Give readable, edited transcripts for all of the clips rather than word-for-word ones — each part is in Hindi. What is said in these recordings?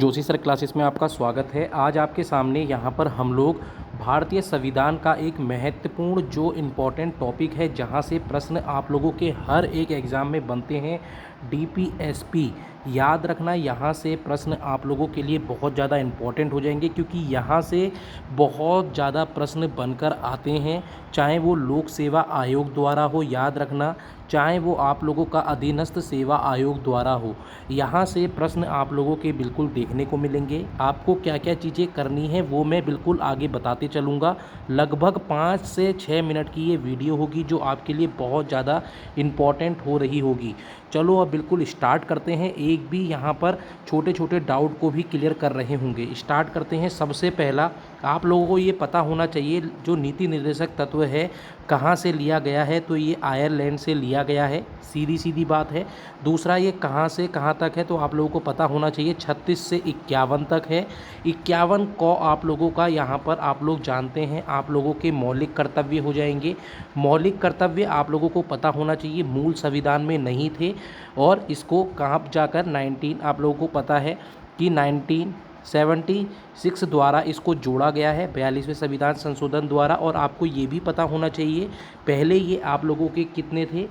जोशी सर क्लासेस में आपका स्वागत है। आज आपके सामने यहाँ पर हम लोग भारतीय संविधान का एक महत्वपूर्ण जो इम्पोर्टेंट टॉपिक है, जहाँ से प्रश्न आप लोगों के हर एक एग्ज़ाम में बनते हैं, डीपीएसपी। याद रखना, यहाँ से प्रश्न आप लोगों के लिए बहुत ज़्यादा इम्पोर्टेंट हो जाएंगे, क्योंकि यहाँ से बहुत ज़्यादा प्रश्न बनकर आते हैं, चाहे वो लोक सेवा आयोग द्वारा हो, याद रखना, चाहे वो आप लोगों का अधीनस्थ सेवा आयोग द्वारा हो। यहाँ से प्रश्न आप लोगों के बिल्कुल देखने को मिलेंगे। आपको क्या क्या चीज़ें करनी है वो मैं बिल्कुल आगे बताते चलूँगा। लगभग 5 से 6 मिनट की ये वीडियो होगी, जो आपके लिए बहुत ज़्यादा इम्पॉर्टेंट हो रही होगी। चलो अब बिल्कुल स्टार्ट करते हैं। एक भी यहाँ पर छोटे छोटे डाउट को भी क्लियर कर रहे होंगे। स्टार्ट करते हैं। सबसे पहला, आप लोगों को ये पता होना चाहिए जो नीति निर्देशक तत्व है कहाँ से लिया गया है, तो ये आयरलैंड से लिया गया है, सीधी सीधी बात है। दूसरा, ये कहाँ से कहाँ तक है, तो आप लोगों को पता होना चाहिए 36 से 51 तक है। 51 को आप लोगों का यहाँ पर आप लोग जानते हैं, आप लोगों के मौलिक कर्तव्य हो जाएंगे। मौलिक कर्तव्य आप लोगों को पता होना चाहिए, मूल संविधान में नहीं थे, और इसको कहाँ जाकर 19 आप लोगों को पता है कि 1976 द्वारा इसको जोड़ा गया है, 42वें संविधान संशोधन द्वारा। और आपको ये भी पता होना चाहिए, पहले ये आप लोगों के कितने थे,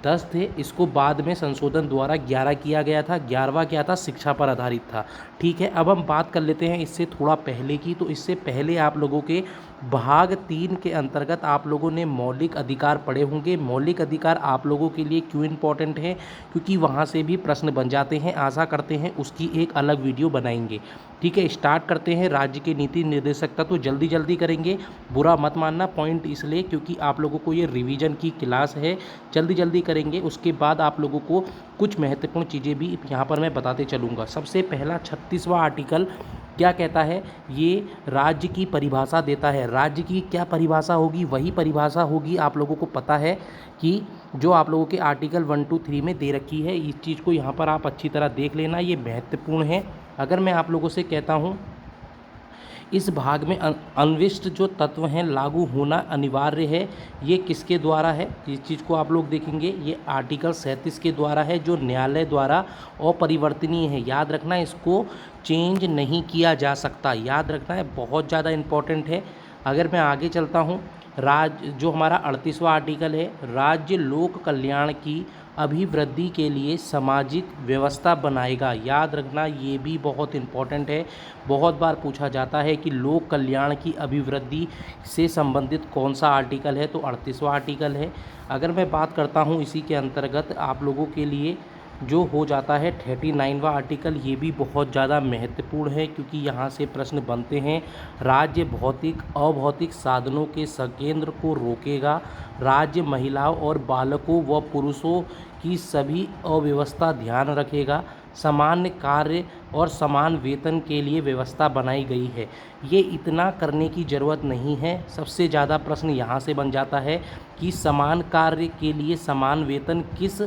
10 थे, इसको बाद में संशोधन द्वारा 11 किया गया था। 11वां क्या था, शिक्षा पर आधारित था। ठीक है, अब हम बात कर लेते हैं इससे थोड़ा पहले की। तो इससे पहले आप लोगों के भाग 3 के अंतर्गत आप लोगों ने मौलिक अधिकार पढ़े होंगे। मौलिक अधिकार आप लोगों के लिए क्यों इम्पोर्टेंट है, क्योंकि वहाँ से भी प्रश्न बन जाते हैं। आशा करते हैं उसकी एक अलग वीडियो बनाएंगे। ठीक है, स्टार्ट करते हैं। राज्य के नीति निर्देशकता तो जल्दी जल्दी करेंगे, बुरा मत मानना। पॉइंट इसलिए क्योंकि आप लोगों को ये रिवीजन की क्लास है, जल्दी जल्दी करेंगे। उसके बाद आप लोगों को कुछ महत्वपूर्ण चीज़ें भी यहाँ पर मैं बताते चलूँगा। सबसे पहला 36वां आर्टिकल क्या कहता है, ये राज्य की परिभाषा देता है। राज्य की क्या परिभाषा होगी, वही परिभाषा होगी आप लोगों को पता है कि जो आप लोगों के आर्टिकल 1, 2, 3 में दे रखी है। इस चीज़ को यहाँ पर आप अच्छी तरह देख लेना, ये महत्वपूर्ण है। अगर मैं आप लोगों से कहता हूँ इस भाग में अन्विष्ट जो तत्व हैं लागू होना अनिवार्य है, ये किसके द्वारा है, इस चीज़ को आप लोग देखेंगे। ये आर्टिकल 37 के द्वारा है, जो न्यायालय द्वारा अपरिवर्तनीय है। याद रखना, इसको चेंज नहीं किया जा सकता, याद रखना है, बहुत ज़्यादा इम्पोर्टेंट है। अगर मैं आगे चलता हूँ, जो हमारा 38वां आर्टिकल है, राज्य लोक कल्याण की अभिवृद्धि के लिए सामाजिक व्यवस्था बनाएगा। याद रखना, ये भी बहुत इम्पोर्टेंट है। बहुत बार पूछा जाता है कि लोक कल्याण की अभिवृद्धि से संबंधित कौन सा आर्टिकल है, तो 38वां आर्टिकल है। अगर मैं बात करता हूँ इसी के अंतर्गत आप लोगों के लिए जो हो जाता है 39वां आर्टिकल, ये भी बहुत ज़्यादा महत्वपूर्ण है, क्योंकि यहाँ से प्रश्न बनते हैं। राज्य भौतिक अभौतिक साधनों के संकेंद्र को रोकेगा। राज्य महिलाओं और बालकों व पुरुषों की सभी अव्यवस्था ध्यान रखेगा। सामान्य कार्य और समान वेतन के लिए व्यवस्था बनाई गई है। ये इतना करने की ज़रूरत नहीं है। सबसे ज़्यादा प्रश्न यहाँ से बन जाता है कि समान कार्य के लिए समान वेतन किस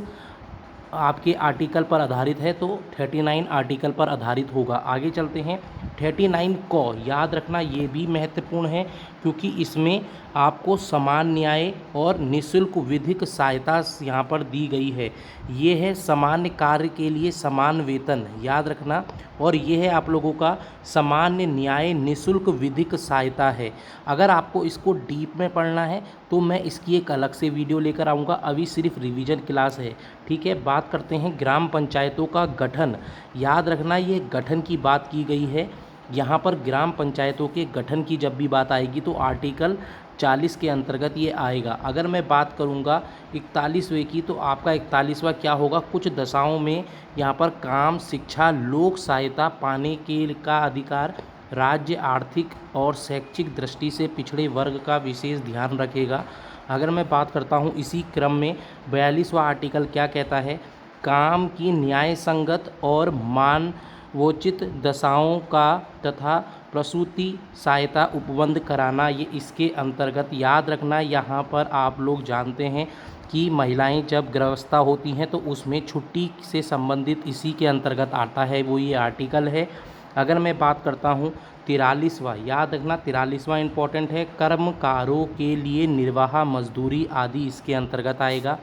आपके आर्टिकल पर आधारित है, तो 39 आर्टिकल पर आधारित होगा। आगे चलते हैं। 39 को याद रखना, ये भी महत्वपूर्ण है, क्योंकि इसमें आपको समान न्याय और निःशुल्क विधिक सहायता यहाँ पर दी गई है। ये है सामान्य कार्य के लिए समान वेतन, याद रखना। और ये है आप लोगों का सामान्य न्याय निःशुल्क विधिक सहायता है। अगर आपको इसको डीप में पढ़ना है तो मैं इसकी एक अलग से वीडियो लेकर आऊँगा, अभी सिर्फ रिवीजन क्लास है। ठीक है, बात करते हैं ग्राम पंचायतों का गठन। याद रखना, ये गठन की बात की गई है। यहाँ पर ग्राम पंचायतों के गठन की जब भी बात आएगी तो आर्टिकल 40 के अंतर्गत ये आएगा। अगर मैं बात करूँगा 41वें की, तो आपका 41वां क्या होगा, कुछ दशाओं में यहाँ पर काम, शिक्षा, लोक सहायता पाने के का अधिकार, राज्य आर्थिक और शैक्षिक दृष्टि से पिछड़े वर्ग का विशेष ध्यान रखेगा। अगर मैं बात करता हूँ इसी क्रम में 42वां आर्टिकल क्या कहता है, काम की न्याय संगत और मानवोचित दशाओं का तथा प्रसूति सहायता उपबंध कराना, ये इसके अंतर्गत। याद रखना, यहाँ पर आप लोग जानते हैं कि महिलाएं जब गर्भावस्था होती हैं तो उसमें छुट्टी से संबंधित इसी के अंतर्गत आता है, वो ये आर्टिकल है। अगर मैं बात करता हूँ 43वां, याद रखना 43वां इम्पोर्टेंट है, कर्मकारों के लिए निर्वाह मजदूरी आदि इसके अंतर्गत आएगा।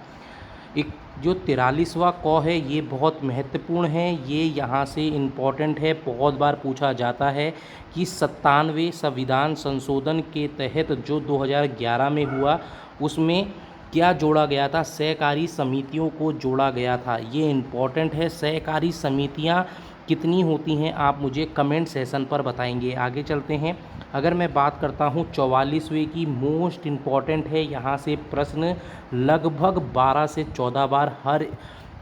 एक जो 43वां क है ये बहुत महत्वपूर्ण है, ये यहाँ से इम्पॉर्टेंट है, बहुत बार पूछा जाता है कि 97वें संविधान संशोधन के तहत जो 2011 में हुआ उसमें क्या जोड़ा गया था, सहकारी समितियों को जोड़ा गया था। ये इम्पॉर्टेंट है। सहकारी समितियाँ कितनी होती हैं आप मुझे कमेंट सेशन पर बताएंगे। आगे चलते हैं। अगर मैं बात करता हूँ 44वें की, मोस्ट इम्पॉर्टेंट है, यहाँ से प्रश्न लगभग 12 से 14 बार हर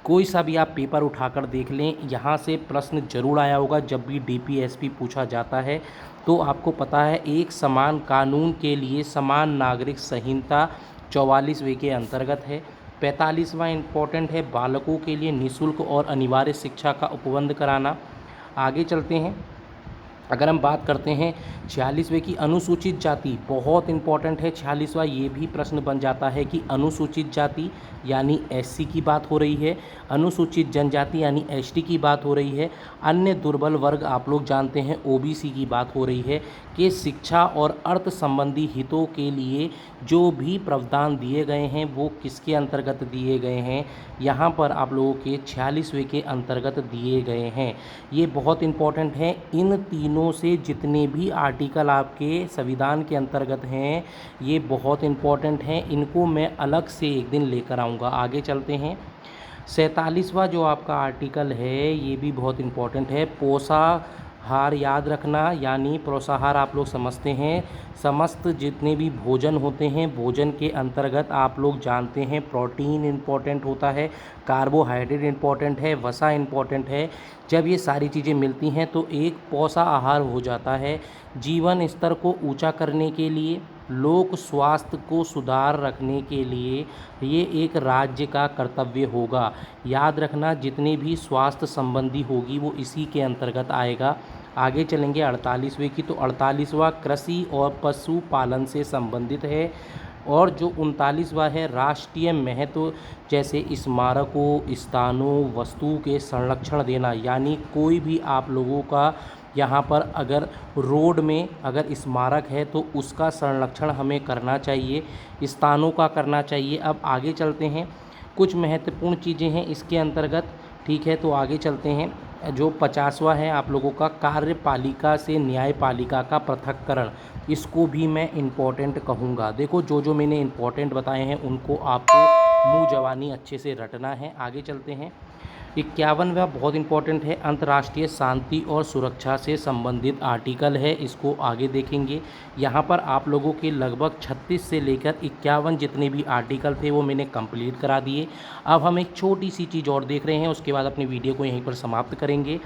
कोई सा भी आप पेपर उठाकर देख लें, यहाँ से प्रश्न जरूर आया होगा। जब भी डीपीएसपी पूछा जाता है तो आपको पता है एक समान कानून के लिए समान नागरिक संहिता 44वें के अंतर्गत है। 45वां इम्पॉर्टेंट है, बालकों के लिए निःशुल्क और अनिवार्य शिक्षा का उपबंध कराना। आगे चलते हैं। अगर हम बात करते हैं 46वें की, अनुसूचित जाति, बहुत इंपॉर्टेंट है 46वां। ये भी प्रश्न बन जाता है कि अनुसूचित जाति यानी एससी की बात हो रही है, अनुसूचित जनजाति यानी एसटी की बात हो रही है, अन्य दुर्बल वर्ग आप लोग जानते हैं ओबीसी की बात हो रही है, कि शिक्षा और अर्थ संबंधी हितों के लिए जो भी प्रावधान दिए गए हैं वो किसके अंतर्गत दिए गए हैं, यहाँ पर आप लोगों के 46वें के अंतर्गत दिए गए हैं। ये बहुत इंपॉर्टेंट है। इन तीनों से जितने भी आर्टिकल आपके संविधान के अंतर्गत हैं ये बहुत इंपॉर्टेंट हैं, इनको मैं अलग से एक दिन लेकर आऊँगा। आगे चलते हैं। 47वां जो आपका आर्टिकल है ये भी बहुत इंपॉर्टेंट है, पोषाहार याद रखना, यानी पोषाहार आप लोग समझते हैं, समस्त जितने भी भोजन होते हैं भोजन के अंतर्गत आप लोग जानते हैं प्रोटीन इंपॉर्टेंट होता है, कार्बोहाइड्रेट इंपॉर्टेंट है, वसा इंपॉर्टेंट है। जब ये सारी चीज़ें मिलती हैं तो एक पोषाहार हो जाता है। जीवन स्तर को ऊंचा करने के लिए, लोक स्वास्थ्य को सुधार रखने के लिए ये एक राज्य का कर्तव्य होगा। याद रखना जितनी भी स्वास्थ्य संबंधी होगी वो इसी के अंतर्गत आएगा। आगे चलेंगे 48वें की, तो 48वां कृषि और पशुपालन से संबंधित है। और जो 39वां है राष्ट्रीय महत्व, जैसे स्मारकों, स्थानों, वस्तु के संरक्षण देना, यानी कोई भी आप लोगों का यहाँ पर अगर रोड में अगर स्मारक है तो उसका संरक्षण हमें करना चाहिए, स्थानों का करना चाहिए। अब आगे चलते हैं, कुछ महत्वपूर्ण चीज़ें हैं इसके अंतर्गत, ठीक है। तो आगे चलते हैं। जो 50वां है आप लोगों का, कार्यपालिका से न्यायपालिका का पृथक्करण, इसको भी मैं इम्पोर्टेंट कहूँगा। देखो जो जो मैंने इम्पोर्टेंट बताए हैं उनको आपको मुँह जवानी अच्छे से रटना है। आगे चलते हैं। 51वां बहुत इंपॉर्टेंट है, अंतर्राष्ट्रीय शांति और सुरक्षा से संबंधित आर्टिकल है, इसको आगे देखेंगे। यहाँ पर आप लोगों के लगभग 36 से लेकर 51 जितने भी आर्टिकल थे वो मैंने कंप्लीट करा दिए। अब हम एक छोटी सी चीज़ और देख रहे हैं, उसके बाद अपनी वीडियो को यहीं पर समाप्त करेंगे।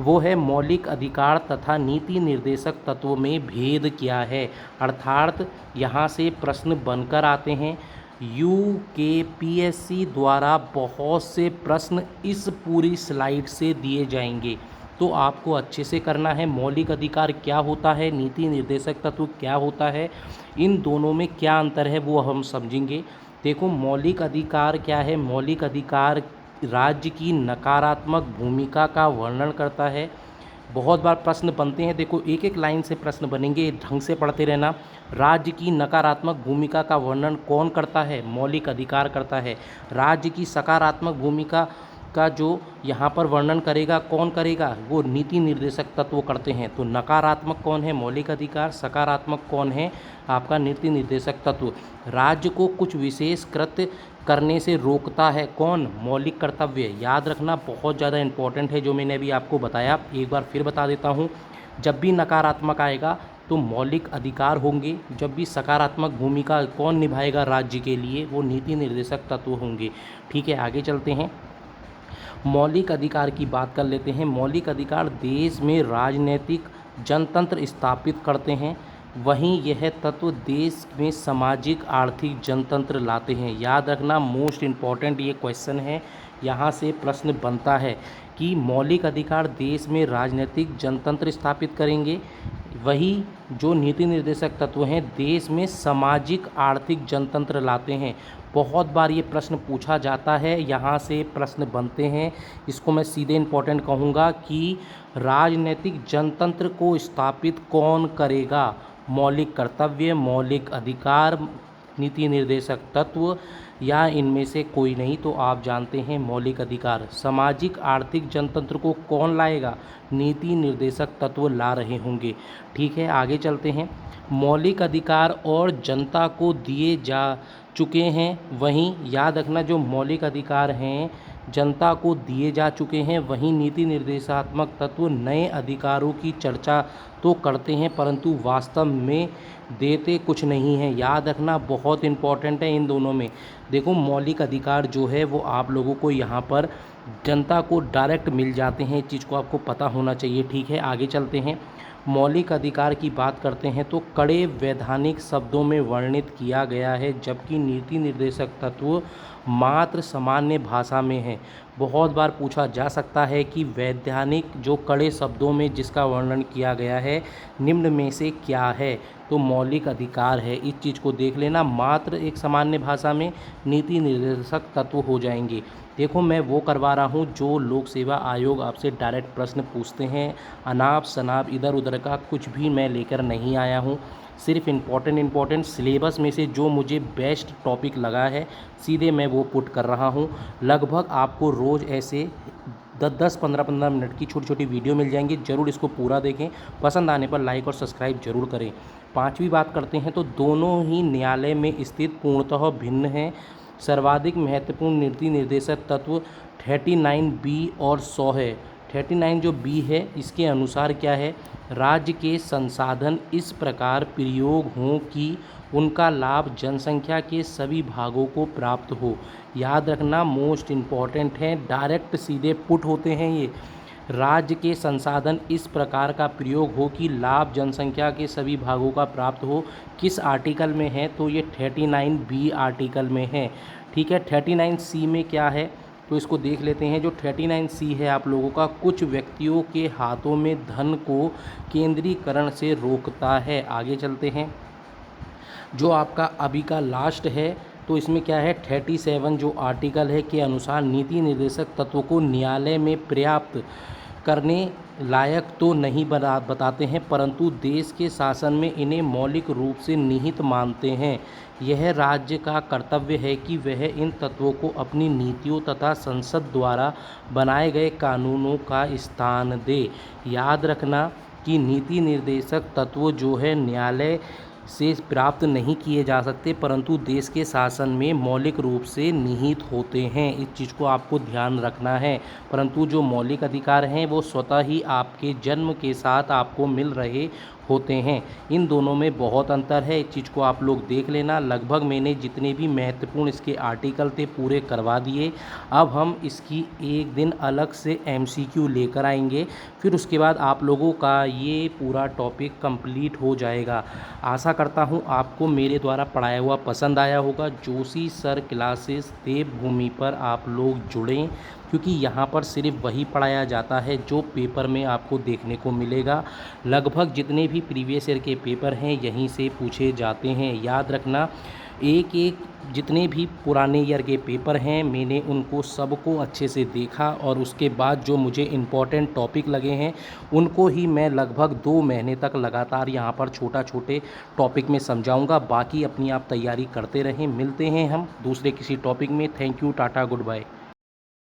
वो है मौलिक अधिकार तथा नीति निर्देशक तत्व में भेद क्या है, अर्थात यहाँ से प्रश्न बनकर आते हैं। यूकेपीएससी द्वारा बहुत से प्रश्न इस पूरी स्लाइड से दिए जाएंगे, तो आपको अच्छे से करना है। मौलिक अधिकार क्या होता है, नीति निर्देशक तत्व क्या होता है, इन दोनों में क्या अंतर है वो हम समझेंगे। देखो मौलिक अधिकार क्या है, मौलिक अधिकार राज्य की नकारात्मक भूमिका का वर्णन करता है। बहुत बार प्रश्न बनते हैं, देखो एक एक लाइन से प्रश्न बनेंगे, ढंग से पढ़ते रहना। राज्य की नकारात्मक भूमिका का वर्णन कौन करता है, मौलिक अधिकार करता है। राज्य की सकारात्मक भूमिका का जो यहाँ पर वर्णन करेगा कौन करेगा, वो नीति निर्देशक तत्व करते हैं। तो नकारात्मक कौन है, मौलिक अधिकार, सकारात्मक कौन है, आपका नीति निर्देशक तत्व। राज्य को कुछ विशेष कृत्य करने से रोकता है कौन, मौलिक कर्तव्य। याद रखना बहुत ज़्यादा इंपॉर्टेंट है जो मैंने अभी आपको बताया, एक बार फिर बता देता हूँ। जब भी नकारात्मक आएगा तो मौलिक अधिकार होंगे, जब भी सकारात्मक भूमिका कौन निभाएगा राज्य के लिए, वो नीति निर्देशक तत्व होंगे। ठीक है, आगे चलते हैं। मौलिक अधिकार की बात कर लेते हैं। मौलिक अधिकार देश में राजनीतिक जनतंत्र स्थापित करते हैं, वहीं यह तत्व देश में सामाजिक आर्थिक जनतंत्र लाते हैं। याद रखना मोस्ट इम्पॉर्टेंट ये क्वेश्चन है, यहाँ से प्रश्न बनता है कि मौलिक अधिकार देश में राजनीतिक जनतंत्र स्थापित करेंगे, वही जो नीति निर्देशक तत्व हैं देश में सामाजिक आर्थिक जनतंत्र लाते हैं। बहुत बार ये प्रश्न पूछा जाता है, यहाँ से प्रश्न बनते हैं। इसको मैं सीधे इम्पोर्टेंट कहूँगा कि राजनीतिक जनतंत्र को स्थापित कौन करेगा, मौलिक कर्तव्य, मौलिक अधिकार, नीति निर्देशक तत्व या इनमें से कोई नहीं। तो आप जानते हैं मौलिक अधिकार। सामाजिक आर्थिक जनतंत्र को कौन लाएगा? नीति निर्देशक तत्व ला रहे होंगे। ठीक है, आगे चलते हैं। मौलिक अधिकार और जनता को दिए जा चुके हैं, वहीं याद रखना जो मौलिक अधिकार हैं जनता को दिए जा चुके हैं, वहीं नीति निर्देशात्मक तत्व नए अधिकारों की चर्चा तो करते हैं परंतु वास्तव में देते कुछ नहीं हैं। याद रखना बहुत इंपॉर्टेंट है इन दोनों में। देखो, मौलिक अधिकार जो है वो आप लोगों को यहाँ पर जनता को डायरेक्ट मिल जाते हैं, इस चीज़ को आपको पता होना चाहिए। ठीक है, आगे चलते हैं। मौलिक अधिकार की बात करते हैं तो कड़े वैधानिक शब्दों में वर्णित किया गया है, जबकि नीति निर्देशक तत्व मात्र सामान्य भाषा में है। बहुत बार पूछा जा सकता है कि वैधानिक जो कड़े शब्दों में जिसका वर्णन किया गया है निम्न में से क्या है? तो मौलिक अधिकार है। इस चीज़ को देख लेना, मात्र एक सामान्य भाषा में नीति निर्देशक तत्व हो जाएंगे। देखो, मैं वो करवा रहा हूँ जो लोक सेवा आयोग आपसे डायरेक्ट प्रश्न पूछते हैं। अनाप शनाप इधर उधर का कुछ भी मैं लेकर नहीं आया हूँ। सिर्फ इम्पॉर्टेंट सिलेबस में से जो मुझे बेस्ट टॉपिक लगा है सीधे मैं वो पुट कर रहा हूँ। लगभग आपको रोज़ ऐसे 10-15 मिनट की छोटी छोटी वीडियो मिल जाएंगी। ज़रूर इसको पूरा देखें। पसंद आने पर लाइक और सब्सक्राइब जरूर करें। पाँचवीं बात करते हैं तो दोनों ही न्यायालय में स्थित पूर्णतः भिन्न हैं। सर्वाधिक महत्वपूर्ण नीति निर्देशक तत्व 39 बी और 100 है। 39 जो बी है इसके अनुसार क्या है? राज्य के संसाधन इस प्रकार प्रयोग हों कि उनका लाभ जनसंख्या के सभी भागों को प्राप्त हो। याद रखना, मोस्ट इम्पॉर्टेंट है, डायरेक्ट सीधे पुट होते हैं ये। राज्य के संसाधन इस प्रकार का प्रयोग हो कि लाभ जनसंख्या के सभी भागों का प्राप्त हो। किस आर्टिकल में है? तो ये 39 बी आर्टिकल में है। ठीक है, 39 सी में क्या है तो इसको देख लेते हैं। जो 39 सी है आप लोगों का, कुछ व्यक्तियों के हाथों में धन को केंद्रीकरण से रोकता है। आगे चलते हैं। जो आपका अभी का लास्ट है तो इसमें क्या है? 37 जो आर्टिकल है के अनुसार नीति निर्देशक तत्वों को न्यायालय में पर्याप्त करने लायक तो नहीं बताते हैं परंतु देश के शासन में इन्हें मौलिक रूप से निहित मानते हैं। यह राज्य का कर्तव्य है कि वह इन तत्वों को अपनी नीतियों तथा संसद द्वारा बनाए गए कानूनों का स्थान दे। याद रखना कि नीति निर्देशक तत्व जो है न्यायालय से प्राप्त नहीं किए जा सकते परंतु देश के शासन में मौलिक रूप से निहित होते हैं। इस चीज़ को आपको ध्यान रखना है। परंतु जो मौलिक अधिकार हैं वो स्वतः ही आपके जन्म के साथ आपको मिल रहे होते हैं। इन दोनों में बहुत अंतर है, इस चीज़ को आप लोग देख लेना। लगभग मैंने जितने भी महत्वपूर्ण इसके आर्टिकल थे पूरे करवा दिए। अब हम इसकी एक दिन अलग से एमसीक्यू लेकर आएंगे, फिर उसके बाद आप लोगों का ये पूरा टॉपिक कंप्लीट हो जाएगा। आशा करता हूँ आपको मेरे द्वारा पढ़ाया हुआ पसंद आया होगा। जोशी सर क्लासेस देवभूमि पर आप लोग जुड़ें, क्योंकि यहाँ पर सिर्फ वही पढ़ाया जाता है जो पेपर में आपको देखने को मिलेगा। लगभग जितने भी प्रीवियस ईयर के पेपर हैं यहीं से पूछे जाते हैं। याद रखना, एक एक जितने भी पुराने ईयर के पेपर हैं मैंने उनको सबको अच्छे से देखा और उसके बाद जो मुझे इम्पोर्टेंट टॉपिक लगे हैं उनको ही मैं लगभग 2 महीने तक लगातार यहाँ पर छोटे टॉपिक में समझाऊंगा। बाकी अपनी आप तैयारी करते रहें। मिलते हैं हम दूसरे किसी टॉपिक में। Thank you, tata, good bye.